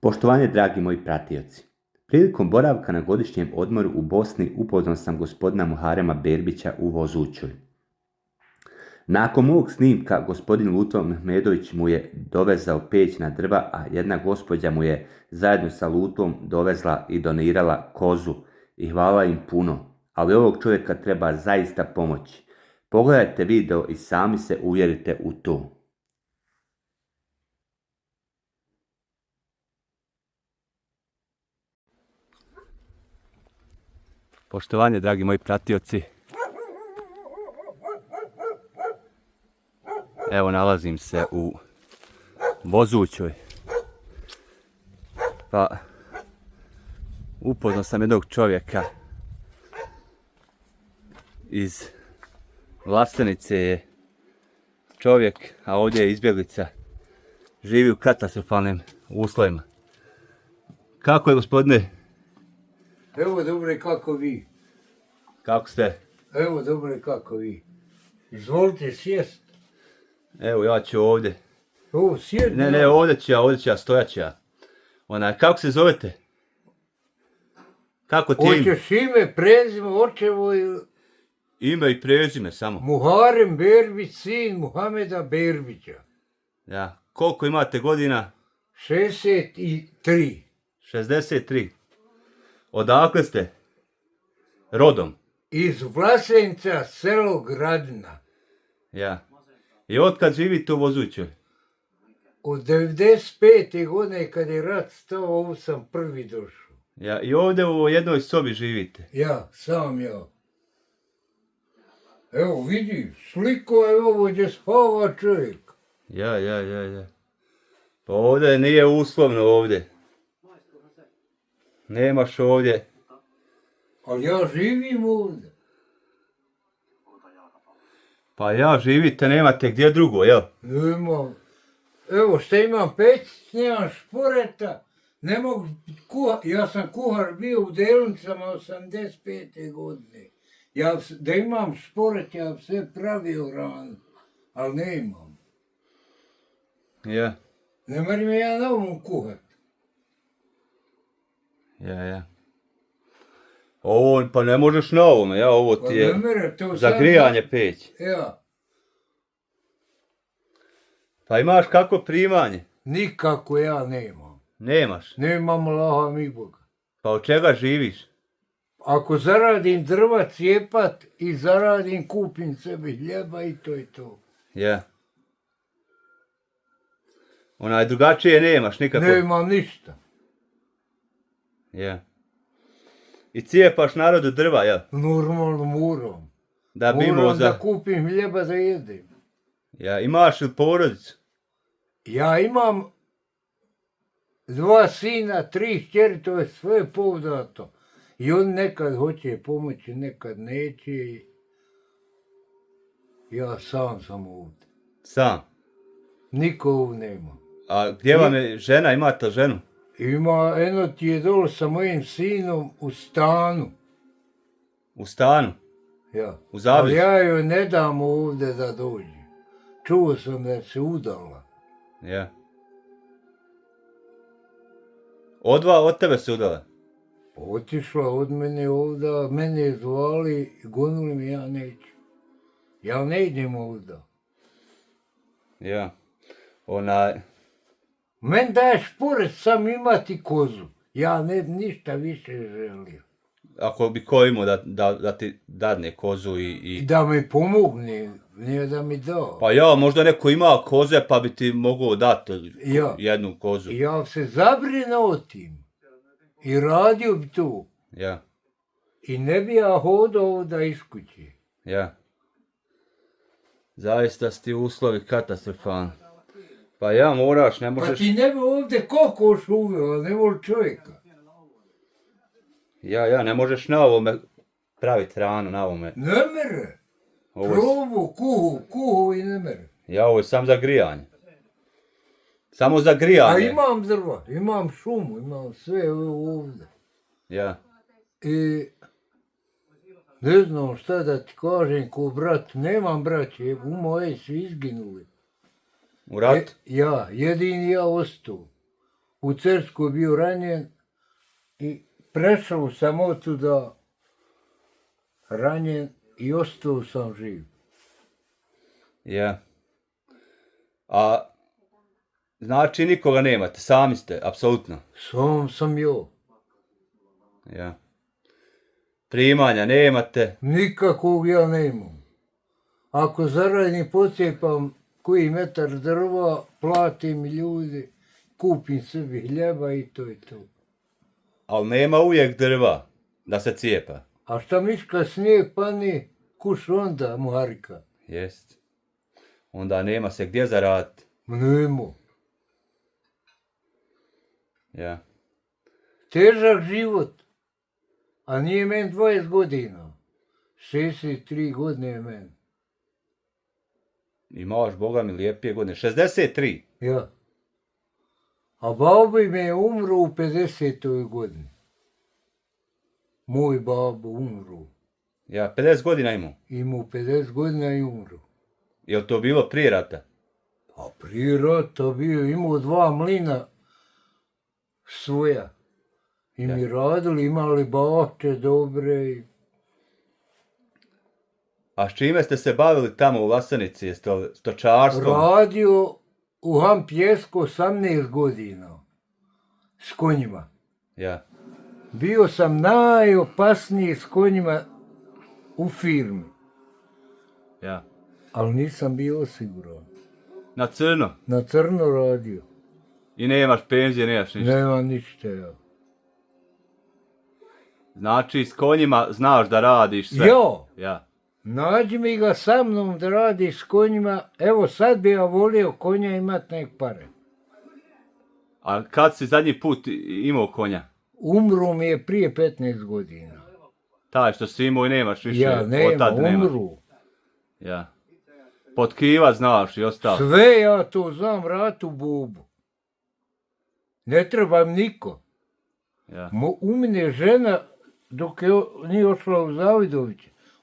Poštovanje, dragi moji pratioci. Prilikom boravka na godišnjem odmoru u Bosni upoznao sam gospodina Muharema Berbića u Vozućoj. Nakon mog snimka gospodin Luto Mehmedović mu je dovezao peć na drva, a jedna gospođa mu je zajedno sa Lutom dovezla i donirala kozu i hvala im puno, ali ovog čovjeka treba zaista pomoći. Pogledajte video i sami se uvjerite u to. Poštovanje, dragi moji pratioci. Evo, nalazim se u Vozućoj. Pa, upoznao sam jednog čovjeka iz Vlastenice je čovjek, a ovdje je izbjeglica. Živi u katastrofalnim uslovima. Kako je, gospodine? Evo dobre kako vi. Kako ste? Evo dobre kako vi. Izvolite sjest. Evo, ja ću ovdje. Ovo sjed. Ne, ovdje ću ja, stojat ću ja. Kako se zovete? Kako ti ime? Hoćeš ime, prezime, očevo i... Ime i prezime samo. Muharem Berbić, sin Muhameda Berbića. Ja. Koliko imate godina? 63. 63. Odakle ste? Rodom? Iz Vlasenca, selo Gradina. Ja. I otkad živite u Vozućoj? Od 95. godine kad je rat stao, ovo sam prvi došao. Ja. I ovdje u jednoj sobi živite? Ja, sam ja. Evo vidi, sliko je ovo gdje spava čovjek. Ja. Pa ovdje nije uslovno ovdje. Nemaš ovdje. Ali ja živim ovdje. Pa ja živite, nemate gdje drugo, jel? Nemam. Evo što imam peć, nemam šporeta, ne mogu kuhati. Ja sam kuhar bio u Delnicama 85. godine. Da imam šporet, ja bi sve pravio rano, ali nemam. Ja. Ne moram ja na ovom kuhat. Ja. Ovo, pa ne možeš na ovome, ja, ovo ti je za grijanje peć. Ja. Pa imaš kako primanje? Nikako ja nemam. Nemaš? Nemam Allaha mi Boga. Pa od čega živiš? Ako zaradim drva cijepat i zaradim, kupim sebi hljeba i to je to. Ja. Drugačije nemaš nikako? Nemam ništa. Ja. I cijepaš narodu drva, jel? Normalno moram. Moram da kupim hljeba da jedem. Ja, imaš li porodicu? Ja imam 2 sina, 3 kćeri, to je sve povdato. I on nekad hoće pomoći, nekad neće. Ja sam ovdje. Sam? Niko ovdje nema. A gdje vam je žena, imate ženu? Ima, eno ti je dole sa mojim sinom u stanu. U stanu? Ja. U Zavisu? Ali ja joj ne dam ovdje da dođe. Čuo sam da se udala. Ja. Od tebe se udala? Otišla od mene ovdje, mene je zvali, gonili mi, ja neću. Ja ne idem ovdje. Ja. Men daješ pored sam imati kozu. Ja ne ništa više želio. Ako bi ko imao da ti dadne kozu i... Da mi pomogne, nije da mi da. Pa ja, možda neko ima koze pa bi ti mogao dati jednu kozu. Ja se zabrinuo tim. I radio bi to. Ja. I ne bi ja hodao ovdje iz kuće. Ja. Zaista su ti uslovi katastrofalni. Pa ja moraš, ne možeš... Pa ti ne bi ovdje kokoš uveo, ne voli čovjeka. Ja, ne možeš na ovome praviti hranu, na ovome. Ne mere. Probu, kuhu i ne mere. Ja, ovo je sam za grijanje. Samo za grijanje. A imam drva, imam šumu, imam sve ovdje. Ja. I ne znam šta da ti kažem ko brat, nemam braće, u moje su izginuli. U ratu? Jedini ja ostao. u Cerskoj bio ranjen i prešao sam otuda ranjen i ostao sam živ. Ja. A znači nikoga nemate, sami ste, apsolutno. Sam sam jo. Ja. Primanja nemate. Nikakvog ja nemam. Ako zaradim, pocijepam koji metar drva, platim ljudi, kupim sebi hljeba i to je to. Ali nema uvijek drva da se cijepa. A šta miška snijeg pani, kuš onda muharika? Jest. Onda nema se gdje zaraditi. Nemo. Ja. Težak život. A nije men 20 godina. 63 godine je men. Imaš, Boga mi, lijepije godine. 63. Ja. A babo mi je umro u 50. godini. Moj babo umro. Ja, 50 godina imao. Imao 50 godina i umro. Je li to bilo prije rata? A prije rata bio, imao 2 mlina svoja. I mi radili, imali bače dobre. A s čime ste se bavili tamo u Lasanici? Jeste li stočarstvom? Radio u Hampjesko 18 godina. S konjima. Ja. Bio sam najopasniji s konjima u firmi. Ja. Ali nisam bio osiguran. Na crno. Na crno radio. I nemaš penzije, nemaš ništa. Nema ništa ja. Znači, s konjima znaš da radiš sve. Jo! Ja. Nađi mi ga sa mnom da radi s konjima. Evo sad bi ja volio konja imat nek pare. A kad si zadnji put imao konja? Umru mi je prije 15 godina. Taj što si imao i nemaš više. Ja nema, Otad nemaš. umru. Ja. Potkiva znaš i ostalo. Sve ja to znam vrat u bubu. Ne trebam niko. Ja. U mene žena, dok je nije ošla u Zavidović,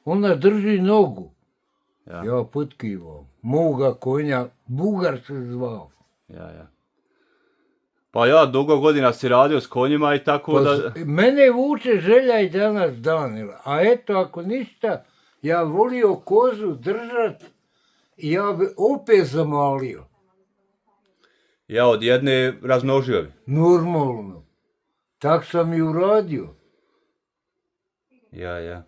ona drži nogu. Ja. Ja potkivam. Moga konja, Bugar se zvao. Ja. Pa ja dugo godina si radio s konjima i tako Pa da... mene vuče želja i danas danila. A eto, ako ništa, ja volio kozu držat i ja bi opet zamalio. Ja od jedne razmnožio bi. Normalno. Tak sam i uradio. Ja.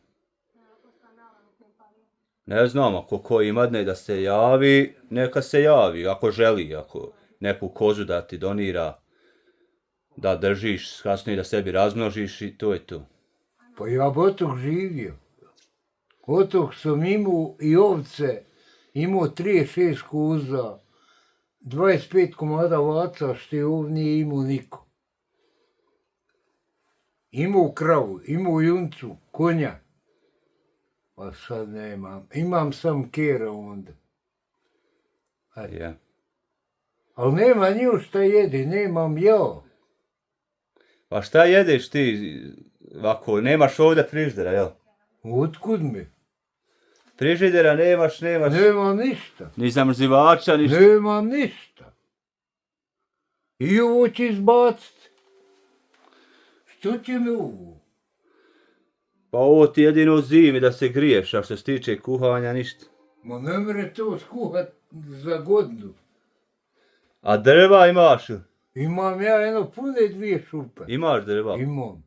Ne znam, ako ko ima da se javi, neka se javi, ako želi, ako neku kozu da ti donira, da držiš, kasnije da sebi razmnožiš i to je to. Pa ja bi od tog živio. Od tog sam imao i ovce, imao 36 koza, 25 komada vaca, što je ovdje nije imao niko. Imao kravu, imao juncu, konja. Pa sad nemam. Imam sam kera onda. Ja. Ali nema nju šta jede, nemam ja. Pa šta jedeš ti, ako nemaš ovdje frižidera, jel? Otkud mi? Frižidera nemaš. Nemam ništa. Ni zamrzivača, ništa. Nemam ništa. I ovo će izbaciti. Što će mi ovo? Pa ovo ti jedino zimi da se griješ, a što se tiče kuhanja, ništa. Ma ne mere to skuhat za godinu. A drva imaš? Imam ja jedno pune 2 šupe. Imaš drva? Imam.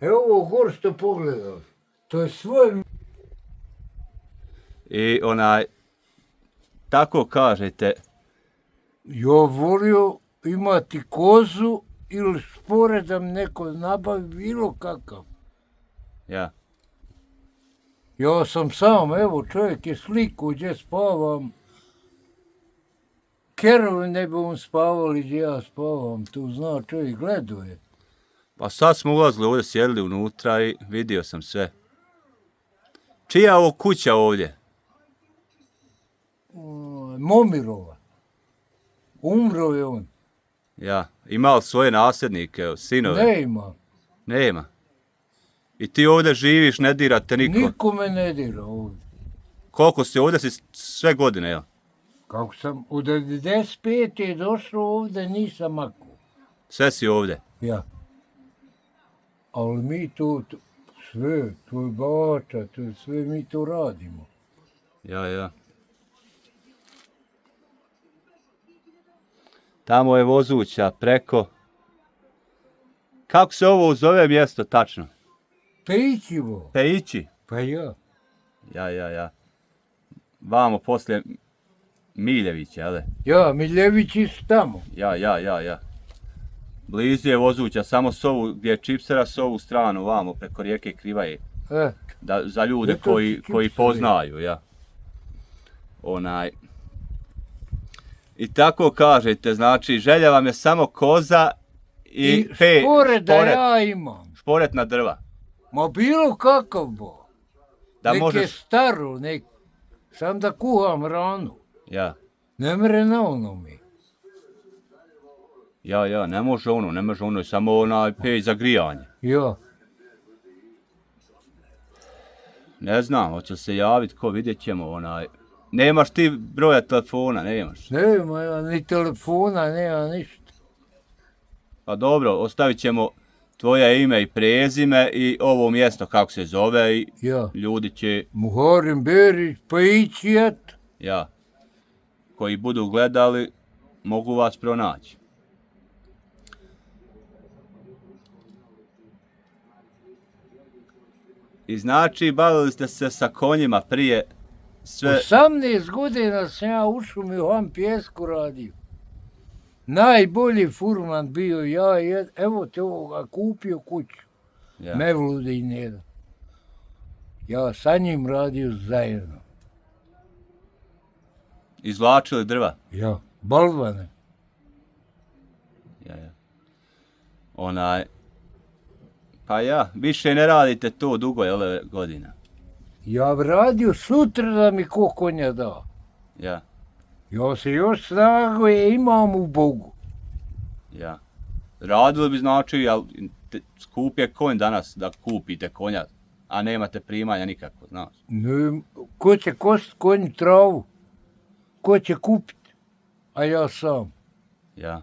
Evo ovo gor što pogledao. To je svoje... I tako kažete, Ja volio imati kozu ili špore da mi neko nabavi bilo kakav. ja. Ja sam sam, evo čovjek je sliku gdje spavam. Kerovi ne bi on spavali gdje ja spavam, tu zna čovjek, gledao je. Pa sad smo ulazili ovdje, sjedili unutra i vidio sam sve. Čija je ovo kuća ovdje? Momirova. Umro je on. Ja. Ima li svoje nasljednike, evo, sinove? Ne ima. Nema. I ti ovdje živiš, ne dirate niko? Niko me ne dira ovdje. Koliko si ovdje si sve godine, jel? Kako sam u 95. došao ovdje, nisam makao. Sve si ovdje. Ja. Ali mi to sve, to je bača, to je sve mi to radimo. Ja. Tamo je Vozuća preko. Kako se ovo zove mjesto tačno? Pejićivo. Pejići. Pa ja. Ja. Vamo poslije Miljevića, jel? Ja, Miljevići su tamo. Ja. Blizu je Vozuća, samo s ovu, gdje je Čipsera, s ovu stranu, vamo, preko rijeke Krivaje. Za ljude koji poznaju, ja. I tako kažete, znači, želja vam je samo koza i šporet da ja imam. Šporetna drva. Ma bilo kakav bo. Da nek možeš... je staro, sam da kuham ranu. Ja. Ne mre na ono mi. Ja, ne može ono, samo onaj peć za grijanje. Ja. Ne znam, hoće se javiti ko, vidjet ćemo Nemaš ti broja telefona, nemaš? Nema ja ni telefona, nema ništa. Pa dobro, ostavit ćemo tvoje ime i prezime i ovo mjesto kako se zove i ljudi će... Muharem Berić, Pejićijat. Ja. Koji budu gledali, mogu vas pronaći. I znači, bavili ste se sa konjima prije sve... 18 godina sam ja u šumi u Ham Pjesku radio. Najbolji furman bio ja, evo te ovoga, kupio kuću. Ja. Mevlude i Neda. Ja sa njim radio zajedno. Izvlačili drva? Ja, balvane. Ja. Pa ja, više ne radite to dugo, jel, godina? Ja bi radio sutra da mi ko konja da. Ja. Ja se još snage imam u Bogu. Ja. Radili bi znači, skup je konj danas da kupite konja, a nemate primanja nikako, znaš? Ne, ko će kost konj travu? Ko će kupiti? A ja sam. Ja.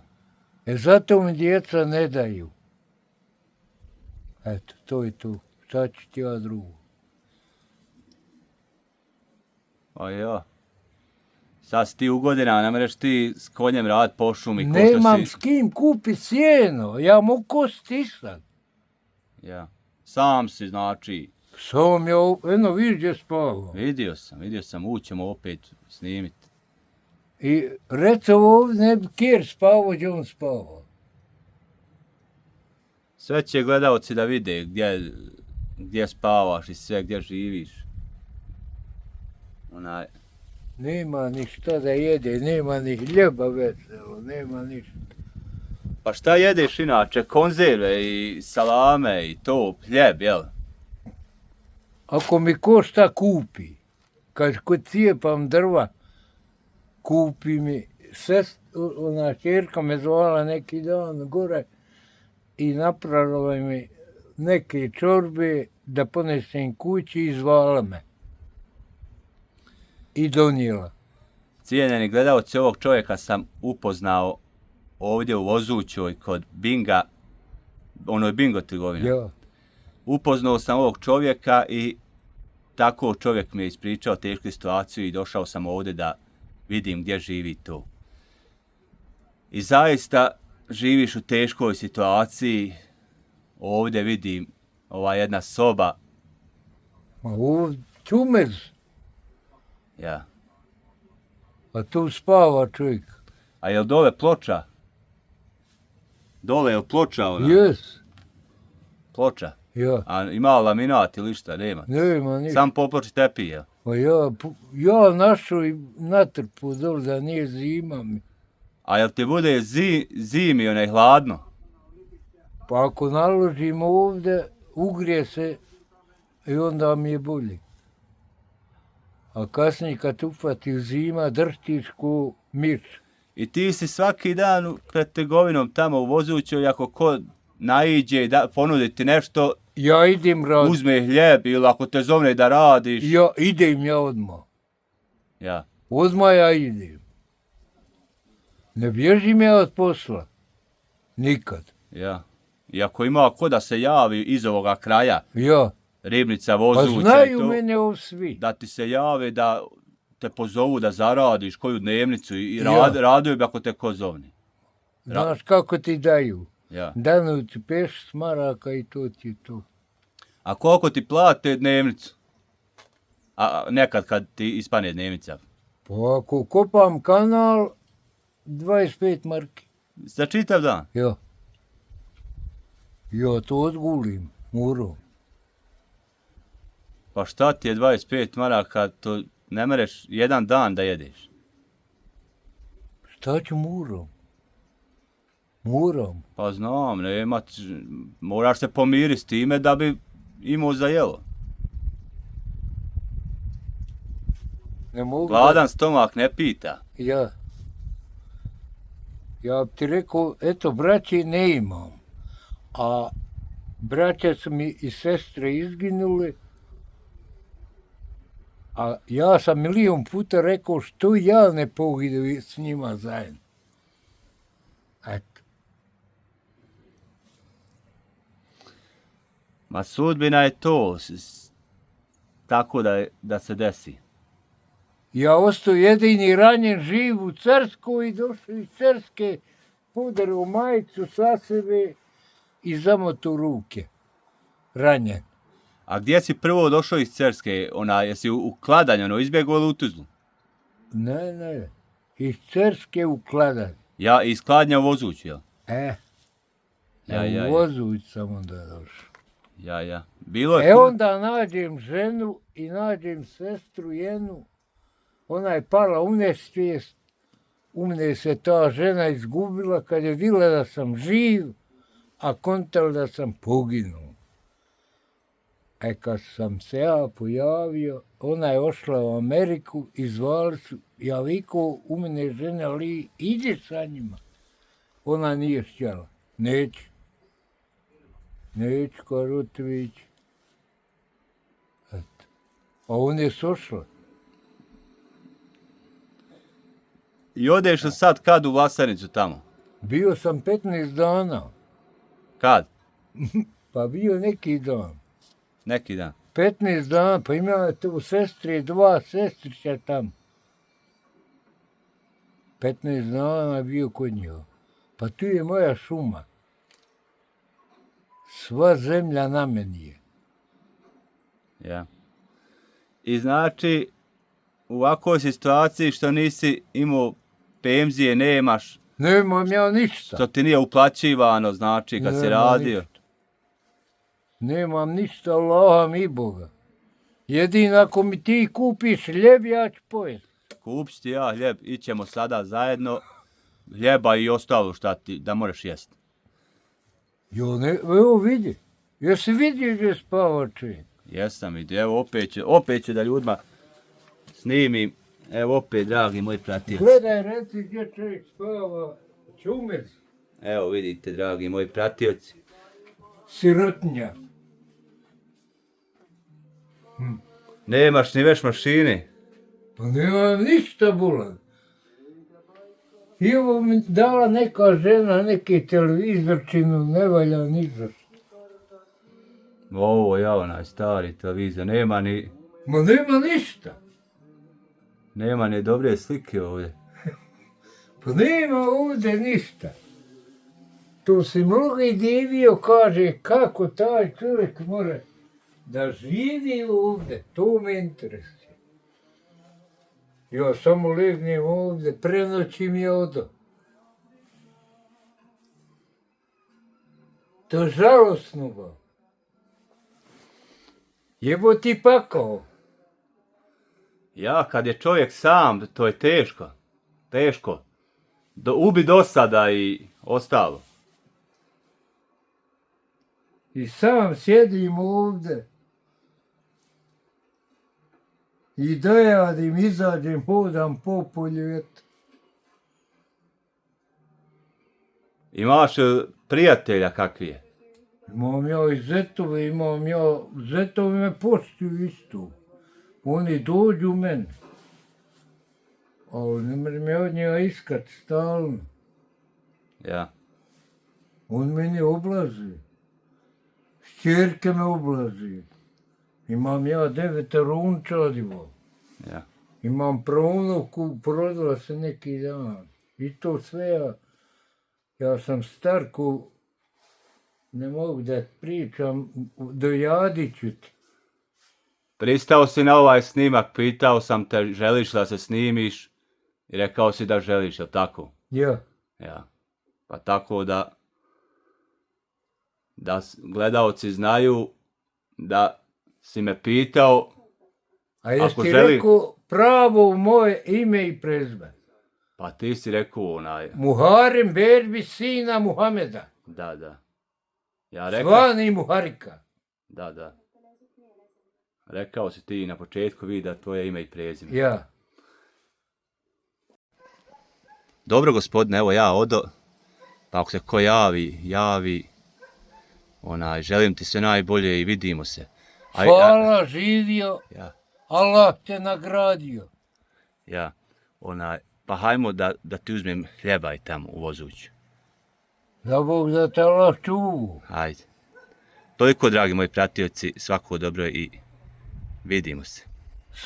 Zato mi djeca ne daju. Eto, to je to. Šta ću ti ja drugo? Pa ja. Sad si ti u godina, ne mreš ti s konjem rad po šumi. Nemam s kim kupiti sjeno, ja mogu kosti sad. Ja. Sam si, znači... Sam ja, eno vidiš gdje spavam. Vidio sam, ućemo opet snimiti. I recimo ovdje ne bi kjer spavao, gdje on spavao. Sve će gledalci da vide gdje spavaš i sve, gdje živiš. Nema ni šta da jede, nema ni hljeba veselo, nema ništa. Pa šta jedeš inače? Konzerve i salame i to, hljeb, jel? Ako mi ko šta kupi, kad cijepam drva, kupi mi, ona čerka me zvala neki dan gore i napravila mi neke čorbe da ponesem kući i zvala me. I donijela. Cijenjeni gledalci, ovog čovjeka sam upoznao ovdje u Vozućoj kod Binga, ono je Bingo trgovina. Ja. Upoznao sam ovog čovjeka i tako čovjek mi je ispričao tešku situaciju i došao sam ovdje da vidim gdje živi to. I zaista živiš u teškoj situaciji. Ovdje vidim ova jedna soba. Ma ovdje čumez. Ja. A tu spava čovjek. A je li dole ploča? Dole je li ploča ona? Jes. Ploča? Ja. A ima laminat ili šta? Nema? Nema ništa. Sam poploči tepih, jel? Pa ja našao i natrpu dole da nije zima mi. A jel ti bude zimi onaj hladno? Pa ako naložim ovdje, ugrije se i onda mi je bolje. A kasnije kad ufati zima, drštiš ko miš. I ti si svaki dan pred trgovinom tamo u Vozućoj, ako ko naiđe da ponuditi nešto, ja idem raditi. Uzme hljeb ili ako te zovne da radiš. Ja idem ja odmah. Ja. Odmah ja idem. Ne bježim ja od posla. Nikad. Ja. I ako ima ko da se javi iz ovoga kraja, Ja. Ribnica, Pa Vozuća i znaju to, mene ovo svi. da ti se jave, da te pozovu da zaradiš koju dnevnicu i Ja. raduju bi ako te ko zovni. Znaš kako ti daju? Ja. Danu ti 5 maraka i to ti je to. A koliko ti plate dnevnicu? A nekad kad ti ispane dnevnica? Pa ako kopam kanal, 25 marki. Za čitav dan? Ja. Ja to odgulim, moram. Pa šta ti je 25 maraka, to ne mereš jedan dan da jedeš? Šta ću moram? Moram. Pa znam, moraš se pomiriti s time da bi imao za jelo. Ne mogu Gladan stomak ne pita. Ja bi ti rekao, eto, braće ne imam. A braća su mi i sestre izginule. A ja sam milion puta rekao što ja ne poginu s njima zajedno. Eto. Ma sudbina je to, tako da se desi. Ja ostao jedini ranjen živ u Cerskoj i došao iz Cerske, udarao majicu sa sebe i zamoto ruke. Ranjen. A gdje si prvo došao iz Cerske? Jesi u Kladanj, izbjegao ili u Tuzlu? Ne. Iz Cerske u Kladanj. Ja iz Kladnja u Vozuću, jel? U Vozuć sam onda došao. Ja. Bilo je Onda nađem ženu i nađem sestru jednu. Ona je pala u nesvijest. U mene se ta žena izgubila kad je vidjela da sam živ, a kontala da sam poginuo. Kad sam se ja pojavio, ona je ošla u Ameriku i zvali su, ja vikao u mene žena, ali ideš sa njima? Ona nije htjela. Neću, Karotović. Eto. A on je sošla. I odeš li sad kad u Vlasenicu tamo? Bio sam 15 dana. Kad? Pa bio neki dan. Neki dan. 15 dana, pa imala tu sestri, 2 sestrića tamo. 15 dana bio kod njega. Pa tu je moja šuma. Sva zemlja na meni je. Ja. I znači, u ovakvoj situaciji što nisi imao penzije, nemaš, Nemam ja ništa. što ti nije uplaćivano, znači, kad si radio. Ništa. Nemam ništa, Allaha mi Boga. Jedino ako mi ti kupiš hljeb, ja ću pojesti. Kupit ti ja hljeb, ićemo sada zajedno, hljeba i ostalo šta ti, da možeš jesti. Evo vidi. Jesi vidio gdje spava čovjek? Jesam vidio, evo opet ću da ljudima snimim. Evo opet, dragi moji pratioci. Gledaj, reci gdje čovjek spava. Čumec. Evo vidite, dragi moji pratioci. Sirotnja. Nemaš ni veš mašine. Pa nemam ništa bulan. I ovo mi dala neka žena, neki televizorčinu, ne valja ni za što. Ovo je onaj stari televizor, nema Nema ništa. ni dobre slike ovdje. Pa nema ovdje ništa. To se mnogi divio, kaže, kako taj čovjek mora da živi ovdje, to me interesuje. Ja samo legnem ovdje, prenoćim je odo. To je žalostno ba. Jebo ti pakao. Ja, kad je čovjek sam, to je teško. Teško. Ubi dosada i ostalo. I sam sjedim ovdje. I dojadim, izađem, hodam po polju, eto. Imaš prijatelja kakvi je? Imam ja i zetove, zetovi me poštuju isto. Oni dođu meni. Ali ne mrem ja od njega iskat stalno. Ja. On mene oblazi. Šćerke me oblazi. Imam ja 9 unčadivo. Ja. Imam pravnuku, porodila se neki dan. I to sve ja sam star ko, ne mogu da pričam, dojadit ću ti. Pristao si na ovaj snimak, pitao sam te želiš da se snimiš i rekao si da želiš, jel tako? Ja. Ja. Pa tako da gledaoci znaju da si me pitao. A jesi Ako ti želi- rekao pravo moje ime i prezme? Pa ti si rekao onaj, Muharem Berbić, sina Muhameda. da. Ja rekao, Zvani Muharika. da. Rekao si ti na početku vida tvoje ime i prezime. Ja. Dobro gospodine, evo ja odo, pa ako se ko javi, želim ti sve najbolje i vidimo se. Hvala, živio. Ja, Allah te nagradio. ja, pa hajmo da ti uzmem hljeba i tamo u vozuću. Da Bog da te Allah čuvu. Hajde. Toliko, dragi moji pratioci, svako dobro i vidimo se.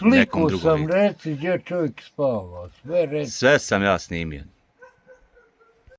Nekom Sliku drugom sam vidu. reci gdje čovjek spava. Sve reci. Sve sam ja snimio.